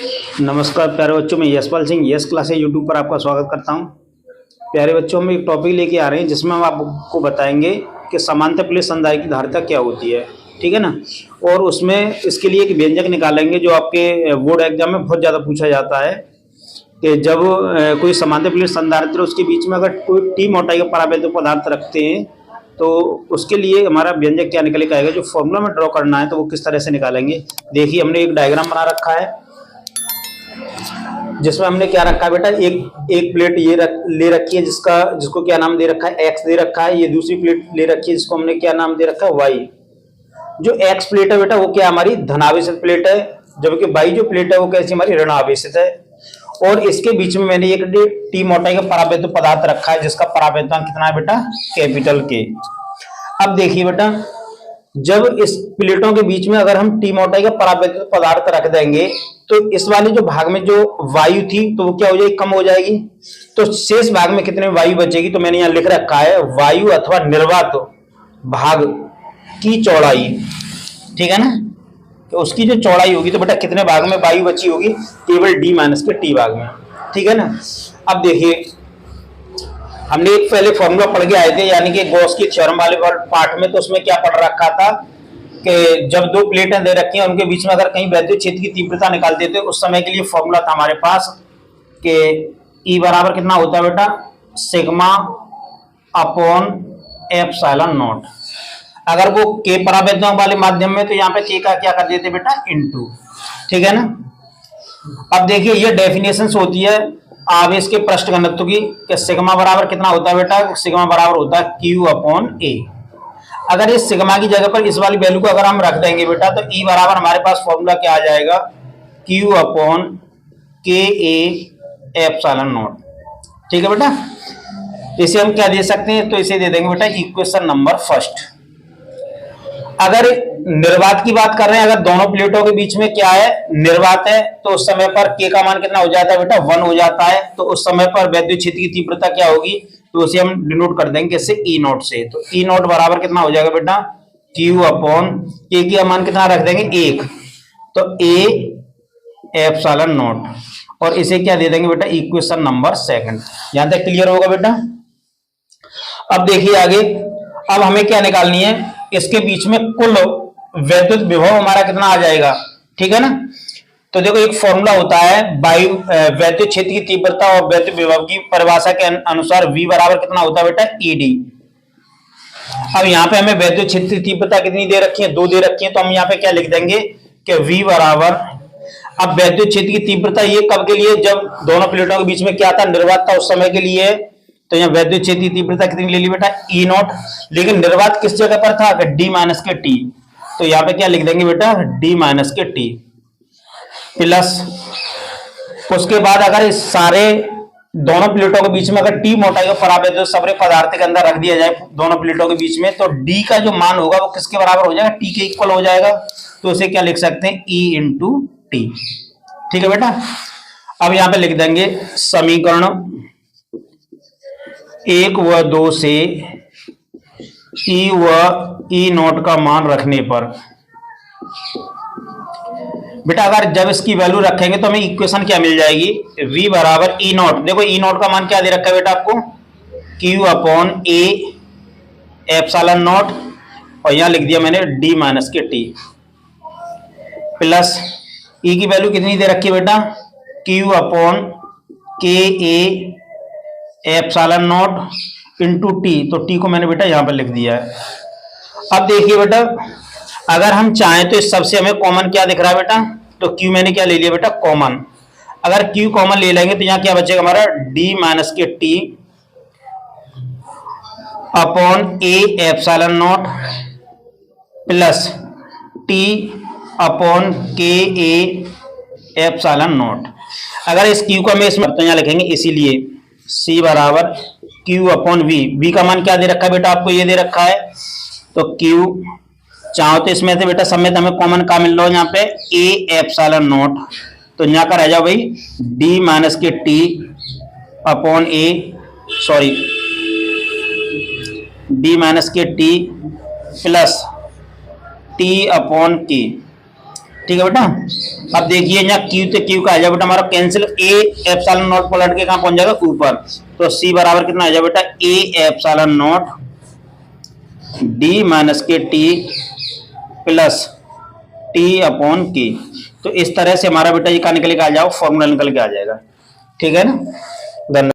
नमस्कार प्यारे बच्चों, मैं Yashpal Singh yes classes YouTube पर आपका स्वागत करता हूं। प्यारे बच्चों, हम एक टॉपिक लेके आ रहे हैं जिसमें हम आपको बताएंगे कि समांतर प्लेट संधारित्र की धारिता क्या होती है। ठीक है ना। और उसमें इसके लिए एक व्यंजक निकालेंगे जो आपके बोर्ड एग्जाम में बहुत ज़्यादा पूछा जाता है कि जब कोई समांतर प्लेट संधारित्र उसके बीच में अगर कोई टी मोटाई का परावैद्युत पदार्थ रखते हैं तो उसके लिए हमारा व्यंजक क्या निकल के आएगा। जो फॉर्मूला में ड्रॉ करना है तो वो किस तरह से निकालेंगे। देखिए, हमने एक डायग्राम बना रखा है जिसमें हमने क्या रखा है बेटा, एक प्लेट ये ले रखी है जिसको क्या नाम दे रखा है, एक्स दे रखा है। ये दूसरी प्लेट ले रखी है जिसको हमने क्या नाम दे रखा है, वाई। जो एक्स प्लेट है बेटा वो क्या हमारी धनावेशित प्लेट है, जबकि वाई जो प्लेट है वो कैसी हमारी ऋणावेशित है। और इसके बीच में मैंने एक टी मोटाई का परावैद्युत पदार्थ रखा है जिसका परावैद्युतांक कितना है बेटा, कैपिटल के। अब देखिए बेटा, जब इस प्लेटों के बीच में अगर हम टी मोटाई का परावैद्युत पदार्थ रख देंगे तो इस वाले जो भाग में जो वायु थी तो वो क्या हो जाएगी, कम हो जाएगी। तो शेष भाग में कितने वायु बचेगी, तो मैंने यहां लिख रखा है वायु अथवा निर्वात भाग की चौड़ाई। ठीक है ना। तो उसकी जो चौड़ाई होगी तो बेटा कितने भाग में वायु बची होगी, केवल डी माइनस के टी भाग में। ठीक है ना। अब देखिए, हमने एक पहले फॉर्मूला पढ़ के आए थे, यानी कि गॉस की थ्योरम वाले पार्ट में। तो उसमें क्या पढ़ रखा था कि जब दो प्लेटें दे रखी हैं उनके बीच में अगर कहीं वैद्युत क्षेत्र की तीव्रता निकालते थे उस समय के लिए फॉर्मूला था हमारे पास कि ई बराबर कितना होता है बेटा, सिग्मा अपॉन एप्सिलॉन नॉट। अगर वो के परावैद्युतांक वाले माध्यम में तो यहाँ पे के का क्या कर देते बेटा, इनटू। ठीक है ना। अब देखिए, ये डेफिनेशन होती है आवेश के पृष्ठ घनत्व की कि सिग्मा बराबर कितना होता है बेटा, सिग्मा बराबर होता है क्यू अपॉन ए। अगर इस सिग्मा की जगह पर इस वाली वैल्यू को अगर हम रख देंगे बेटा तो ई बराबर हमारे पास फॉर्मूला क्या आ जाएगा, क्यू अपॉन के ए एप्सिलॉन नॉट। ठीक है बेटा। इसे हम क्या दे सकते हैं, तो इसे दे देंगे बेटा इक्वेशन नंबर फर्स्ट। अगर निर्वात की बात कर रहे हैं, अगर दोनों प्लेटों के बीच में क्या है, निर्वात है, तो उस समय पर के का मान कितना हो जाता है बेटा, 1 हो जाता है। तो उस समय पर वैद्युत क्षेत्र की तीव्रता क्या होगी, तो उसे हम डिनोट कर देंगे इससे ई नॉट से। तो ई नॉट बराबर कितना हो जाएगा बेटा, क्यू अपॉन के की मान कितना रख देंगे, 1। तो ए एप्सिलॉन नॉट, और इसे क्या दे देंगे बेटा, इक्वेशन नंबर सेकंड। यहां तक क्लियर होगा बेटा। अब देखिए आगे, अब हमें क्या निकालनी है, इसके बीच में कुल वैद्युत विभव हमारा कितना आ जाएगा। ठीक है ना। तो देखो, एक फॉर्मूला होता है वायु वैद्युत क्षेत्र की तीव्रता और वैद्युत विभव की परिभाषा के अनुसार V बराबर कितना होता है बेटा, ED। अब यहाँ पे हमें वैद्युत क्षेत्र की तीव्रता कितनी दे रखी है, 2 दे रखी है। तो हम यहाँ पे क्या लिख देंगे कि V बराबर, अब वैद्युत क्षेत्र की तीव्रता ये कब के लिए, जब दोनों प्लेटों के बीच में क्या था, निर्वात था, उस समय के लिए। तो यहाँ वैद्युत क्षेत्र की तीव्रता कितनी ले ली बेटा, ई नॉट। लेकिन निर्वात किस जगह पर था, डी माइनस के टी। तो यहाँ पे क्या लिख देंगे बेटा, डी माइनस के टी प्लस, उसके बाद अगर इस सारे दोनों प्लेटों के बीच में अगर टी मोटाई का परावैद्युत सब्रे पदार्थ के अंदर रख दिया जाए दोनों प्लेटों के बीच में, तो डी का जो मान होगा वो किसके बराबर हो जाएगा, टी के इक्वल हो जाएगा। तो उसे क्या लिख सकते हैं, ई इंटू टी। ठीक है बेटा। अब यहां पे लिख देंगे समीकरण 1 व 2 से ई व ई नॉट का मान रखने पर बेटा, अगर जब इसकी वैल्यू रखेंगे तो हमें इक्वेशन क्या मिल जाएगी, v बराबर ई नॉट। देखो ई नॉट का मान क्या दे रखा है बेटा आपको, q upon A epsilon not, और यहां लिख दिया मैंने d माइनस के टी प्लस e की वैल्यू कितनी दे रखी है बेटा, q अपॉन के A epsilon not into T. तो t को मैंने बेटा यहां पर लिख दिया है। अब देखिए बेटा, अगर हम चाहें तो इस सबसे हमें कॉमन क्या दिख रहा है बेटा, तो Q मैंने क्या ले लिया बेटा, कॉमन। अगर Q कॉमन ले लेंगे तो यहाँ क्या बचेगा हमारा, D माइनस के T upon A epsilon not plus T upon के ए एप्सिलॉन नॉट। अगर इस Q को हमें इसमें तो यहाँ लिखेंगे, इसीलिए C बराबर Q अपॉन V का मान क्या दे रखा है बेटा आपको, ये दे रखा है। तो Q चाहो तो इसमें से बेटा समेत हमें कॉमन का मिल रहा है यहाँ पे, ए एप्सिलॉन नॉट। तो यहाँ का रह जाओ भाई डी माइनस के टी अपॉन ए, सॉरी डी माइनस के टी प्लस टी अपॉन के। ठीक है बेटा। अब देखिए यहाँ क्यू तो क्यू का आ जाए बेटा हमारा कैंसिल, ए एप्सिलॉन नॉट पलट के कहां पहुंच जाएगा ऊपर, तो सी बराबर कितना आ जाए बेटा A epsilon not D minus के टी प्लस टी अपॉन की। तो इस तरह से हमारा बेटा ये क्या निकल के आ जाओ, फॉर्मूला निकल के आ जाएगा। ठीक है ना, धन्यवाद।